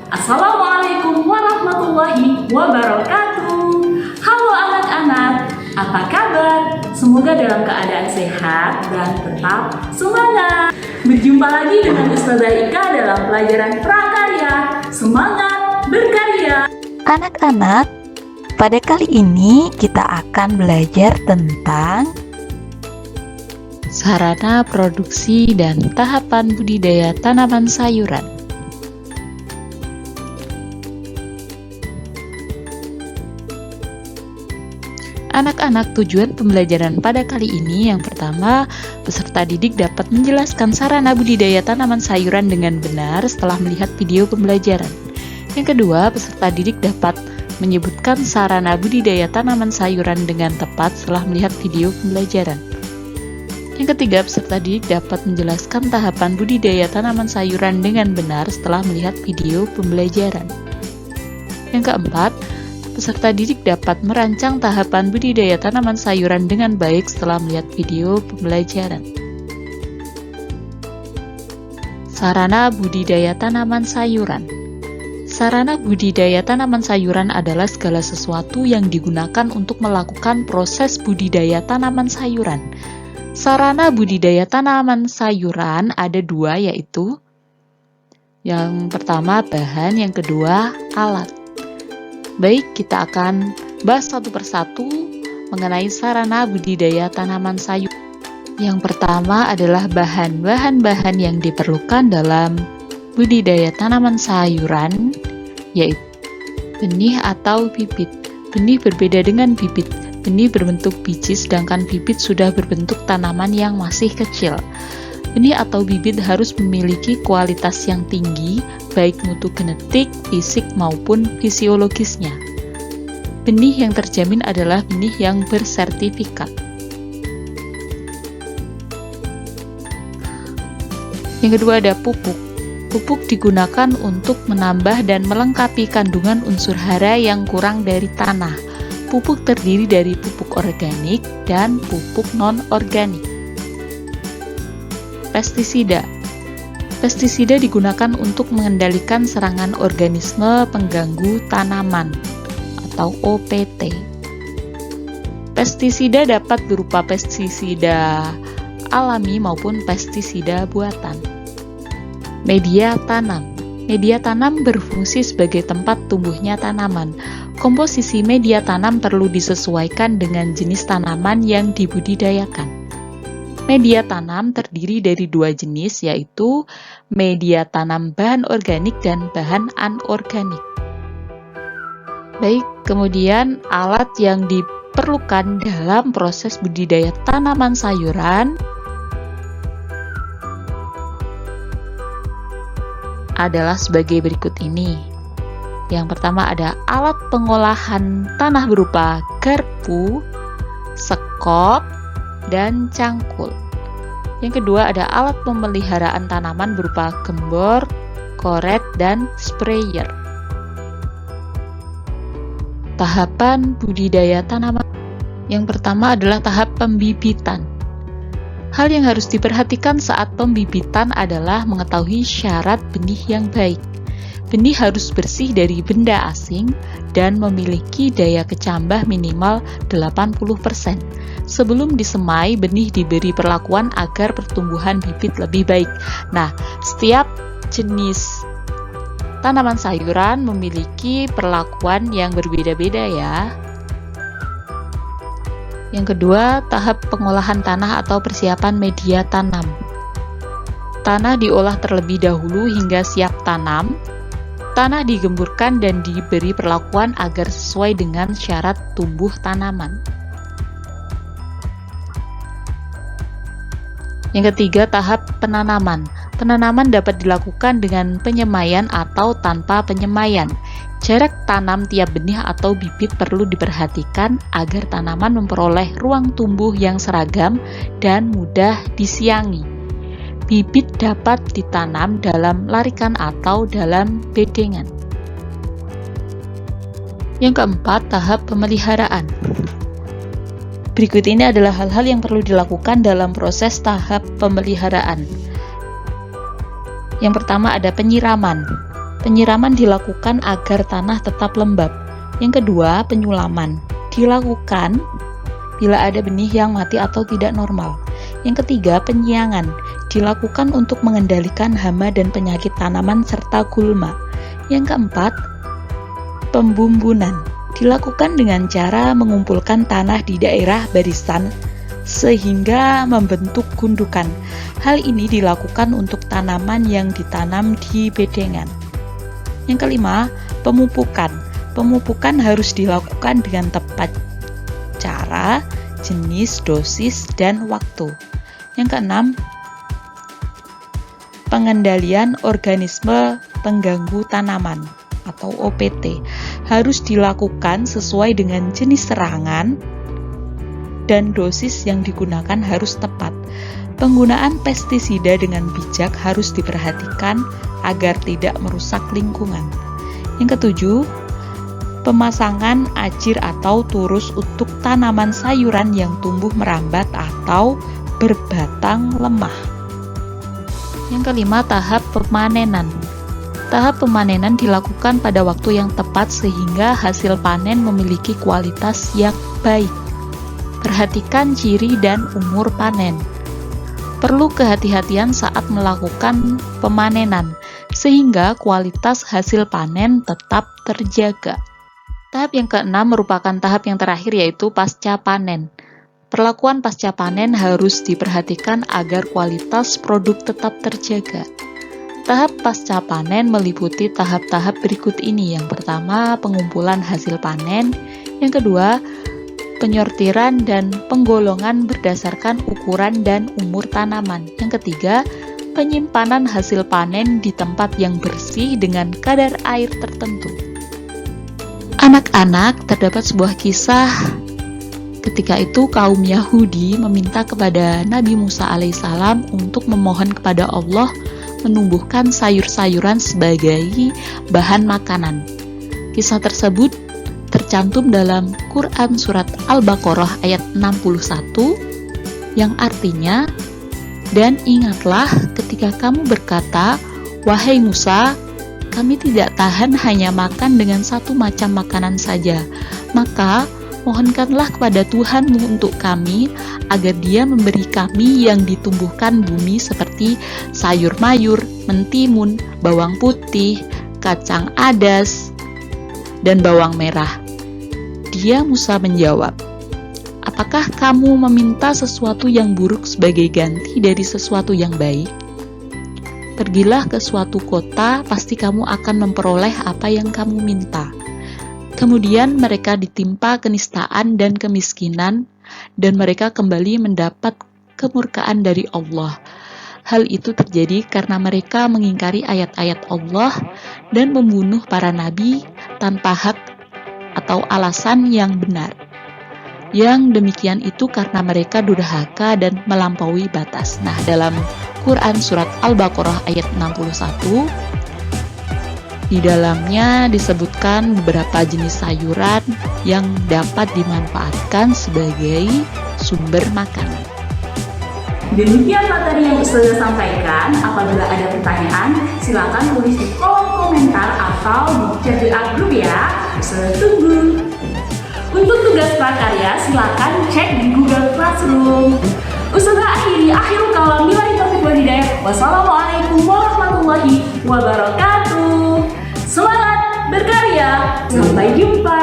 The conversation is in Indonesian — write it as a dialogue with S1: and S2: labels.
S1: Assalamualaikum warahmatullahi wabarakatuh. Halo anak-anak, apa kabar? Semoga dalam keadaan sehat dan tetap semangat. Berjumpa lagi dengan Ustazah Ika dalam pelajaran prakarya. Semangat berkarya.
S2: Anak-anak, pada kali ini kita akan belajar tentang
S3: sarana produksi dan tahapan budidaya tanaman sayuran. Anak-anak, tujuan pembelajaran pada kali ini yang pertama, peserta didik dapat menjelaskan sarana budidaya tanaman sayuran dengan benar setelah melihat video pembelajaran. Yang kedua, peserta didik dapat menyebutkan sarana budidaya tanaman sayuran dengan tepat setelah melihat video pembelajaran. Yang ketiga, peserta didik dapat menjelaskan tahapan budidaya tanaman sayuran dengan benar setelah melihat video pembelajaran. Yang keempat, peserta didik dapat merancang tahapan budidaya tanaman sayuran dengan baik setelah melihat video pembelajaran. Sarana budidaya tanaman sayuran. Sarana budidaya tanaman sayuran adalah segala sesuatu yang digunakan untuk melakukan proses budidaya tanaman sayuran. Sarana budidaya tanaman sayuran ada dua, yaitu yang pertama bahan, yang kedua alat. Baik, kita akan bahas satu persatu mengenai sarana budidaya tanaman sayur. Yang pertama adalah bahan-bahan yang diperlukan dalam budidaya tanaman sayuran, yaitu benih atau bibit. Benih berbeda dengan bibit. Benih berbentuk biji, sedangkan bibit sudah berbentuk tanaman yang masih kecil. Benih atau bibit harus memiliki kualitas yang tinggi, baik mutu genetik, fisik, maupun fisiologisnya. Benih yang terjamin adalah benih yang bersertifikat. Yang kedua ada pupuk. Pupuk digunakan untuk menambah dan melengkapi kandungan unsur hara yang kurang dari tanah. Pupuk terdiri dari pupuk organik dan pupuk non-organik. Pestisida. Pestisida digunakan untuk mengendalikan serangan organisme pengganggu tanaman atau OPT. Pestisida dapat berupa pestisida alami maupun pestisida buatan. Media tanam. Media tanam berfungsi sebagai tempat tumbuhnya tanaman. Komposisi media tanam perlu disesuaikan dengan jenis tanaman yang dibudidayakan. Media tanam terdiri dari dua jenis, yaitu media tanam bahan organik dan bahan anorganik. Baik, kemudian alat yang diperlukan dalam proses budidaya tanaman sayuran adalah sebagai berikut ini. Yang pertama ada alat pengolahan tanah berupa garpu, sekop, dan cangkul. Yang kedua ada alat pemeliharaan tanaman berupa gembor, koret, dan sprayer. Tahapan budidaya tanaman. Yang pertama adalah tahap pembibitan. Hal yang harus diperhatikan saat pembibitan adalah mengetahui syarat benih yang baik. Benih harus bersih dari benda asing dan memiliki daya kecambah minimal 80%. Sebelum disemai, benih diberi perlakuan agar pertumbuhan bibit lebih baik. Nah, setiap jenis tanaman sayuran memiliki perlakuan yang berbeda-beda ya. Yang kedua, tahap pengolahan tanah atau persiapan media tanam. Tanah diolah terlebih dahulu hingga siap tanam. Tanah digemburkan dan diberi perlakuan agar sesuai dengan syarat tumbuh tanaman. Yang ketiga, tahap penanaman. Penanaman dapat dilakukan dengan penyemaian atau tanpa penyemaian. Jarak tanam tiap benih atau bibit perlu diperhatikan agar tanaman memperoleh ruang tumbuh yang seragam dan mudah disiangi. Bibit dapat ditanam dalam larikan atau dalam bedengan. Yang keempat, tahap pemeliharaan. Berikut ini adalah hal-hal yang perlu dilakukan dalam proses tahap pemeliharaan. Yang pertama ada penyiraman. Penyiraman dilakukan agar tanah tetap lembab. Yang kedua, penyulaman. Dilakukan bila ada benih yang mati atau tidak normal. Yang ketiga, penyiangan. Dilakukan untuk mengendalikan hama dan penyakit tanaman serta gulma. Yang keempat, pembumbunan. Dilakukan dengan cara mengumpulkan tanah di daerah barisan sehingga membentuk gundukan. Hal ini dilakukan untuk tanaman yang ditanam di bedengan. Yang kelima, pemupukan. Pemupukan harus dilakukan dengan tepat cara, jenis, dosis, dan waktu. Yang keenam, pengendalian organisme pengganggu tanaman atau OPT harus dilakukan sesuai dengan jenis serangan dan dosis yang digunakan harus tepat. Penggunaan pestisida dengan bijak harus diperhatikan agar tidak merusak lingkungan. Yang ketujuh, pemasangan ajir atau turus untuk tanaman sayuran yang tumbuh merambat atau berbatang lemah. Yang kelima, tahap pemanenan. Tahap pemanenan dilakukan pada waktu yang tepat sehingga hasil panen memiliki kualitas yang baik. Perhatikan ciri dan umur panen. Perlu kehati-hatian saat melakukan pemanenan, sehingga kualitas hasil panen tetap terjaga. Tahap yang keenam merupakan tahap yang terakhir, yaitu pasca panen. Perlakuan pasca panen harus diperhatikan agar kualitas produk tetap terjaga. Tahap pasca panen meliputi tahap-tahap berikut ini. Yang pertama, pengumpulan hasil panen. Yang kedua, penyortiran dan penggolongan berdasarkan ukuran dan umur tanaman. Yang ketiga, penyimpanan hasil panen di tempat yang bersih dengan kadar air tertentu. Anak-anak, terdapat sebuah kisah ketika itu kaum Yahudi meminta kepada Nabi Musa alaihissalam untuk memohon kepada Allah menumbuhkan sayur-sayuran sebagai bahan makanan. Kisah tersebut tercantum dalam Quran Surat Al-Baqarah ayat 61 yang artinya, "Dan ingatlah ketika kamu berkata, wahai Musa, kami tidak tahan hanya makan dengan satu macam makanan saja, maka mohonkanlah kepada Tuhanmu untuk kami agar Dia memberi kami yang ditumbuhkan bumi seperti sayur mayur, mentimun, bawang putih, kacang adas, dan bawang merah." Dia Musa menjawab, "Apakah kamu meminta sesuatu yang buruk sebagai ganti dari sesuatu yang baik? Pergilah ke suatu kota, pasti kamu akan memperoleh apa yang kamu minta." Kemudian mereka ditimpa kenistaan dan kemiskinan, dan mereka kembali mendapat kemurkaan dari Allah. Hal itu terjadi karena mereka mengingkari ayat-ayat Allah dan membunuh para nabi tanpa hak atau alasan yang benar. Yang demikian itu karena mereka durhaka dan melampaui batas. Nah, dalam Quran Surat Al-Baqarah ayat 61, di dalamnya disebutkan beberapa jenis sayuran yang dapat dimanfaatkan sebagai sumber makanan.
S1: Demikian materi yang Ustazah sampaikan. Apabila ada pertanyaan, silakan tulis di kolom komentar atau di chat WA grup ya. Ustazah tunggu. Untuk tugas prakarya, silakan cek di Google Classroom. Ustazah akhirul kalam, billahi taufiq wal hidayah. Wassalamualaikum warahmatullahi wabarakatuh. Semangat berkarya. Sampai jumpa.